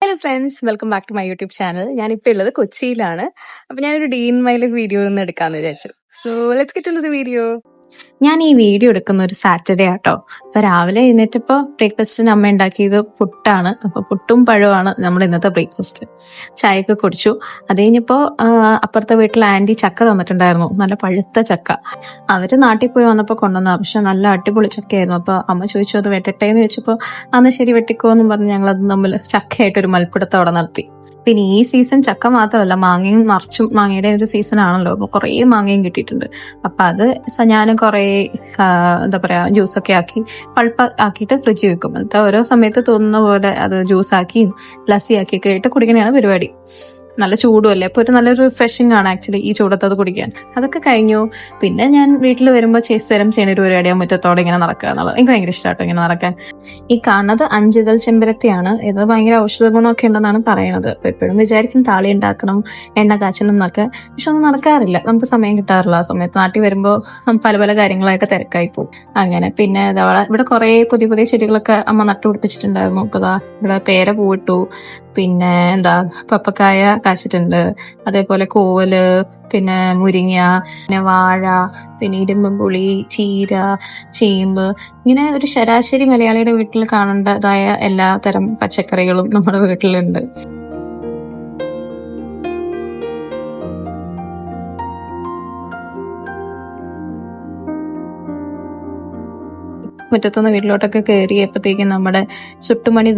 Hello friends, welcome back to my YouTube channel. ഞാനിപ്പോൾ ഉള്ളത് കൊച്ചിയിലാണ്. അപ്പോൾ ഞാനൊരു day in my life video ഒന്ന് എടുക്കാമെന്ന് വിചാരിച്ചു. So let's get into the video. ഞാൻ ഈ വീഡിയോ എടുക്കുന്ന ഒരു സാറ്റർഡേ ആട്ടോ. അപ്പോൾ രാവിലെ എഴുന്നേറ്റപ്പോൾ ബ്രേക്ക്ഫാസ്റ്റിന് അമ്മ ഉണ്ടാക്കിയത് പുട്ടാണ്. അപ്പോൾ പുട്ടും പഴമാണ് നമ്മുടെ ഇന്നത്തെ ബ്രേക്ക്ഫാസ്റ്റ്. ചായയൊക്കെ കുടിച്ചു. അത് കഴിഞ്ഞപ്പോൾ അപ്പുറത്തെ വീട്ടിൽ ആൻറ്റി ചക്ക തന്നിട്ടുണ്ടായിരുന്നു, നല്ല പഴുത്ത ചക്ക. അവർ നാട്ടിൽ പോയി വന്നപ്പോൾ കൊണ്ടുവന്നതാണ്. പക്ഷെ നല്ല അടിപൊളി ചക്കയായിരുന്നു. അപ്പോൾ അമ്മ ചോദിച്ചു അത് വെട്ടട്ടെ എന്ന് ചോദിച്ചപ്പോൾ അന്ന് ശരി വെട്ടിക്കോ എന്ന് പറഞ്ഞ് ഞങ്ങളത് തമ്മിൽ ചക്കയായിട്ടൊരു മൽപ്പിടുത്തം അവിടെ നടത്തി. പിന്നെ ഈ സീസൺ ചക്ക മാത്രമല്ല, മാങ്ങയും നിറച്ചും മാങ്ങയുടെ ഒരു സീസൺ ആണല്ലോ. അപ്പോൾ കുറേ മാങ്ങയും കിട്ടിയിട്ടുണ്ട്. അപ്പം അത് ഞാൻ കുറേ എന്താ പറയുക ജ്യൂസൊക്കെ ആക്കി പൾപ്പ് ആക്കിയിട്ട് ഫ്രിഡ്ജിൽ വെക്കും. എന്നിട്ട് ഓരോ സമയത്ത് തോന്നുന്ന പോലെ അത് ജ്യൂസാക്കിയും ലസ്സിയാക്കിയൊക്കെ ആയിട്ട് കുടിക്കണതാണ് പരിപാടി. നല്ല ചൂടുമല്ലേ, അപ്പോൾ ഒരു നല്ലൊരു റിഫ്രഷിംഗ് ആണ് ആക്ച്വലി ഈ ചൂടത്ത് അത് കുടിക്കാൻ. അതൊക്കെ കഴിഞ്ഞു. പിന്നെ ഞാൻ വീട്ടിൽ വരുമ്പോൾ സ്ഥിരം ചെയ്യുന്ന ഒരു പരിപാടിയാണ് മുറ്റത്തോടെ ഇങ്ങനെ നടക്കുക എന്നുള്ളത്. എനിക്ക് ഭയങ്കര ഇഷ്ടമാട്ടോ ഇങ്ങനെ നടക്കാൻ. ഈ കാണുന്നത് അഞ്ചിതൾ ചെമ്പരത്തിയാണ്. ഇത് ഭയങ്കര ഔഷധ ഗുണമൊക്കെ ഉണ്ടെന്നാണ് പറയുന്നത്. അപ്പോൾ എപ്പോഴും വിചാരിക്കും താളി ഉണ്ടാക്കണം, എണ്ണ കാച്ചണം എന്നൊക്കെ. പക്ഷെ ഒന്നും നടക്കാറില്ല, നമുക്ക് സമയം കിട്ടാറില്ല. ആ സമയത്ത് നാട്ടിൽ വരുമ്പോൾ പല പല കാര്യങ്ങളായിട്ട് തിരക്കായി പോകും. അങ്ങനെ പിന്നെ ഇവിടെ കുറേ പുതിയ പുതിയ ചെടികളൊക്കെ അമ്മ നട്ടുപിടിപ്പിച്ചിട്ടുണ്ടായിരുന്നു. ഇപ്പോൾ ഇവിടെ പേര പൂവിട്ടു, പിന്നെ പപ്പക്കായ കാച്ചിട്ടുണ്ട്, അതേപോലെ കോവല്, പിന്നെ മുരിങ്ങ, പിന്നെ വാഴ, പിന്നെ ഇരുമ്പുളി, ചീര, ചേമ്പ്, ഇങ്ങനെ ഒരു ശരാശരി മലയാളിയുടെ വീട്ടിൽ കാണേണ്ടതായ എല്ലാ തരം പച്ചക്കറികളും നമ്മുടെ വീട്ടിലുണ്ട്. മുറ്റത്തുനിന്ന് വീട്ടിലോട്ടൊക്കെ കയറിയപ്പോഴത്തേക്കും നമ്മുടെ ചുട്ടുമണി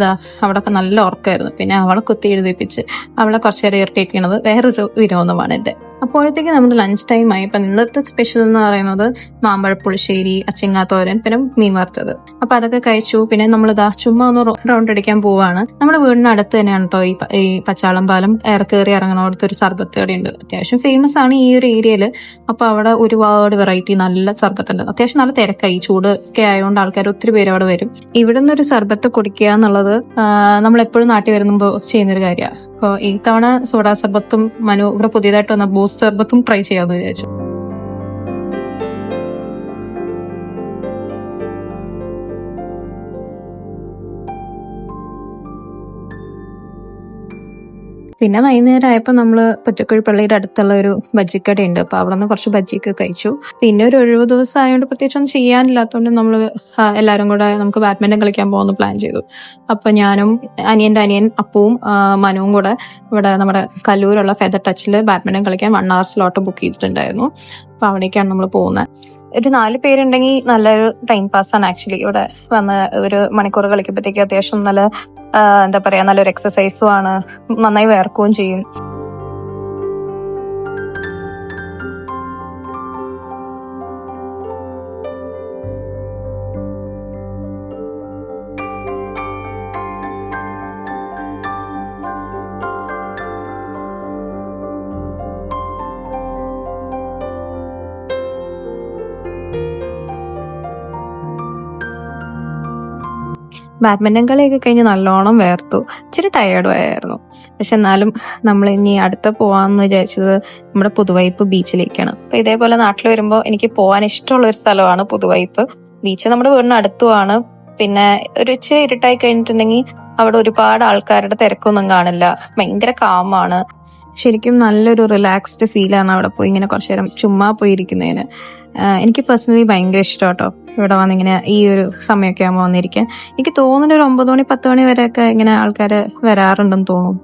അവിടെ നല്ല ഉറക്കമായിരുന്നു. പിന്നെ അവളെ കുത്തി എഴുതിപ്പിച്ച് അവളെ കുറച്ചു നേരം ഇറിറ്റേറ്റ് ചെയ്യണത് വേറൊരു വിനോദമാണ് എൻ്റെ. അപ്പോഴത്തേക്ക് നമ്മുടെ ലഞ്ച് ടൈം ആയി. അപ്പം ഇന്നത്തെ സ്പെഷ്യൽ എന്ന് പറയുന്നത് മാമ്പഴപ്പുളിശ്ശേരി, അച്ചിങ്ങാത്തോരൻ, പിന്നെ മീൻ വറുത്തത്. അപ്പം അതൊക്കെ കഴിച്ചു. പിന്നെ നമ്മൾ ചുമ്മാ ഒന്ന് റൗണ്ട് അടിക്കാൻ പോവാണ്. നമ്മുടെ വീടിന് അടുത്ത് തന്നെയാണ് കേട്ടോ ഈ പച്ചാളം പാലം. കയറി ഇറങ്ങുന്നിടത്ത് ഒരു സർബത്ത് കടയുണ്ട്. അത്യാവശ്യം ഫേമസ് ആണ് ഈ ഒരു ഏരിയയിൽ. അപ്പോൾ അവിടെ ഒരുപാട് വെറൈറ്റി നല്ല സർബത്ത് ഉണ്ട്. അത്യാവശ്യം നല്ല തിരക്കായി, ചൂട് ഒക്കെ ആയതുകൊണ്ട് ആൾക്കാർ ഒത്തിരി പേര് അവിടെ വരും. ഇവിടെ നിന്നൊരു സർബത്ത് കുടിക്കുക എന്നുള്ളത് നമ്മളെപ്പോഴും നാട്ടിൽ വരുമ്പോൾ ചെയ്യുന്നൊരു കാര്യമാണ്. അപ്പോൾ ഈ തവണ സോഡാ സർബത്തും മനു ഇവിടെ പുതിയതായിട്ട് വന്ന ബൂസ്റ്റ് സർബത്തും ട്രൈ ചെയ്യാമെന്ന് വിചാരിച്ചു. പിന്നെ വൈകുന്നേരം ആയപ്പോൾ നമ്മൾ പൊറ്റക്കുഴി പള്ളിയുടെ അടുത്തുള്ള ഒരു ബജ്ജിക്കടയുണ്ട്. അപ്പോൾ അവിടെ നിന്ന് കുറച്ച് ബജ്ജിയൊക്കെ കഴിച്ചു. പിന്നെ ഒരു ഒഴിവ് ദിവസം ആയതുകൊണ്ട് പ്രത്യേകിച്ചൊന്നും ചെയ്യാനില്ലാത്തതുകൊണ്ട് നമ്മൾ എല്ലാവരും കൂടെ നമുക്ക് ബാഡ്മിൻ്റൺ കളിക്കാൻ പോകുന്നു പ്ലാൻ ചെയ്തു. അപ്പോൾ ഞാനും അനിയൻ്റെ അനിയൻ അപ്പവും മനുവും കൂടെ ഇവിടെ നമ്മുടെ കല്ലൂരുള്ള ഫെദർ ടച്ചിൽ ബാഡ്മിൻ്റൺ കളിക്കാൻ 1 hour സ്ലോട്ട് ബുക്ക് ചെയ്തിട്ടുണ്ടായിരുന്നു. അപ്പോൾ അവിടേക്കാണ് നമ്മൾ പോകുന്നത്. ഒരു 4 പേരുണ്ടെങ്കിൽ നല്ലൊരു ടൈം പാസ്സാണ് ആക്ച്വലി. ഇവിടെ വന്ന് ഒരു മണിക്കൂർ കളിക്കുമ്പോഴത്തേക്ക് അത്യാവശ്യം നല്ല നല്ലൊരു എക്സസൈസും ആണ്, നന്നായി വേർക്കുകയും ചെയ്യും. ബാഡ്മിൻ്റൺ കളിയൊക്കെ കഴിഞ്ഞ് നല്ലോണം വേർത്തു, ഇച്ചിരി ടയേർഡും ആയിരുന്നു. പക്ഷെ എന്നാലും നമ്മൾ ഇനി അടുത്ത് പോകാമെന്ന് വിചാരിച്ചത് നമ്മുടെ പുതുവൈപ്പ് ബീച്ചിലേക്കാണ്. അപ്പം ഇതേപോലെ നാട്ടിൽ വരുമ്പോൾ എനിക്ക് പോകാൻ ഇഷ്ടമുള്ള ഒരു സ്ഥലമാണ് പുതുവൈപ്പ് ബീച്ച്. നമ്മുടെ വീടിന് അടുത്തുമാണ്. പിന്നെ ഒരു ഇച്ചിരി ഇരുട്ടായി കഴിഞ്ഞിട്ടുണ്ടെങ്കിൽ അവിടെ ഒരുപാട് ആൾക്കാരുടെ തിരക്കൊന്നും കാണില്ല, ഭയങ്കര കാമാണ്. ശരിക്കും നല്ലൊരു റിലാക്സ്ഡ് ഫീലാണ് അവിടെ പോയി ഇങ്ങനെ കുറച്ചു നേരം ചുമ്മാ പോയിരിക്കുന്നതിന്. എനിക്ക് പേഴ്സണലി ഭയങ്കര ഇഷ്ടം കേട്ടോ ഇവിടെ വന്നിങ്ങനെ ഈ ഒരു സമയമൊക്കെ ആകുമ്പോൾ വന്നിരിക്കാൻ. എനിക്ക് തോന്നുന്നു ഒരു 9 മണി 10 മണി വരെയൊക്കെ ഇങ്ങനെ ആൾക്കാർ വരാറുണ്ടെന്ന് തോന്നും.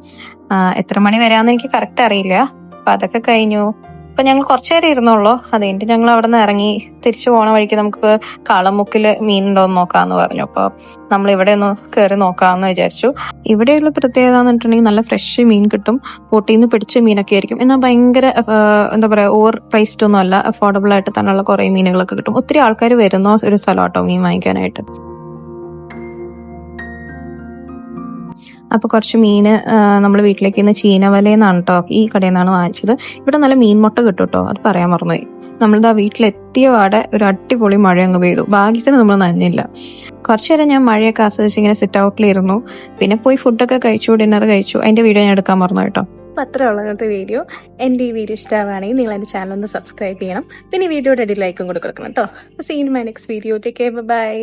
എത്ര മണി വരാമെന്ന് എനിക്ക് കറക്റ്റ് അറിയില്ല. അപ്പം അതൊക്കെ കഴിഞ്ഞു. അപ്പം ഞങ്ങൾ കുറച്ചു നേരം ഇരുന്നുള്ളൂ. അത് കഴിഞ്ഞിട്ട് ഞങ്ങൾ അവിടെ നിന്ന് ഇറങ്ങി തിരിച്ചു പോണ വഴിക്ക് നമുക്ക് കാളമുക്കിൽ മീനുണ്ടോ എന്ന് നോക്കാമെന്ന് പറഞ്ഞു. അപ്പോൾ നമ്മൾ ഇവിടെ ഒന്ന് കയറി നോക്കാമെന്ന് വിചാരിച്ചു. ഇവിടെയുള്ള പ്രത്യേകത എന്ന് പറഞ്ഞിട്ടുണ്ടെങ്കിൽ നല്ല ഫ്രഷ് മീൻ കിട്ടും. ബോട്ടിൽ നിന്ന് പിടിച്ച മീനൊക്കെ ആയിരിക്കും. എന്നാൽ ഭയങ്കര ഓവർ പ്രൈസ്ഡ് ഒന്നും അല്ല, അഫോർഡബിൾ ആയിട്ട് തന്നെയുള്ള കുറേ മീനുകളൊക്കെ കിട്ടും. ഒത്തിരി ആൾക്കാർ വരുന്ന ഒരു സ്ഥലം കേട്ടോ മീൻ വാങ്ങിക്കാനായിട്ട്. അപ്പോൾ കുറച്ച് മീൻ നമ്മൾ വീട്ടിലേക്ക് ഇന്ന് ചീനവലയെന്നാണ് കേട്ടോ ഈ കടയിൽ നിന്നാണ് വാങ്ങിച്ചത്. ഇവിടെ നല്ല മീൻ മുട്ട കിട്ടും കേട്ടോ, അത് പറയാൻ മറന്നുപോയി. നമ്മളിതാ വീട്ടിലെത്തിയ പാടെ ഒരു അടിപൊളി മഴ അങ്ങ് പെയ്തു. ഭാഗ്യത്തിന് നമ്മൾ നനഞ്ഞില്ല. കുറച്ചു നേരം ഞാൻ മഴയൊക്കെ ആസ്വദിച്ച് ഇങ്ങനെ സിറ്റ് ഔട്ടിലിരുന്നു. പിന്നെ പോയി ഫുഡൊക്കെ കഴിച്ചു, ഡിന്നർ കഴിച്ചു. അതിൻ്റെ വീഡിയോ ഞാൻ എടുക്കാൻ മറന്നു കേട്ടോ. അപ്പോൾ അത്രേ ഉള്ള ഇന്നത്തെ വീഡിയോ. എൻ്റെ ഈ വീഡിയോ ഇഷ്ടമാണെങ്കിൽ നിങ്ങൾ എൻ്റെ ചാനൽ ഒന്ന് സബ്സ്ക്രൈബ് ചെയ്യണം. പിന്നെ ഈ വീഡിയോയുടെ ലൈക്കും കൂടെ കൊടുക്കണം കേട്ടോ. അപ്പോൾ see in my next video. Take care, by.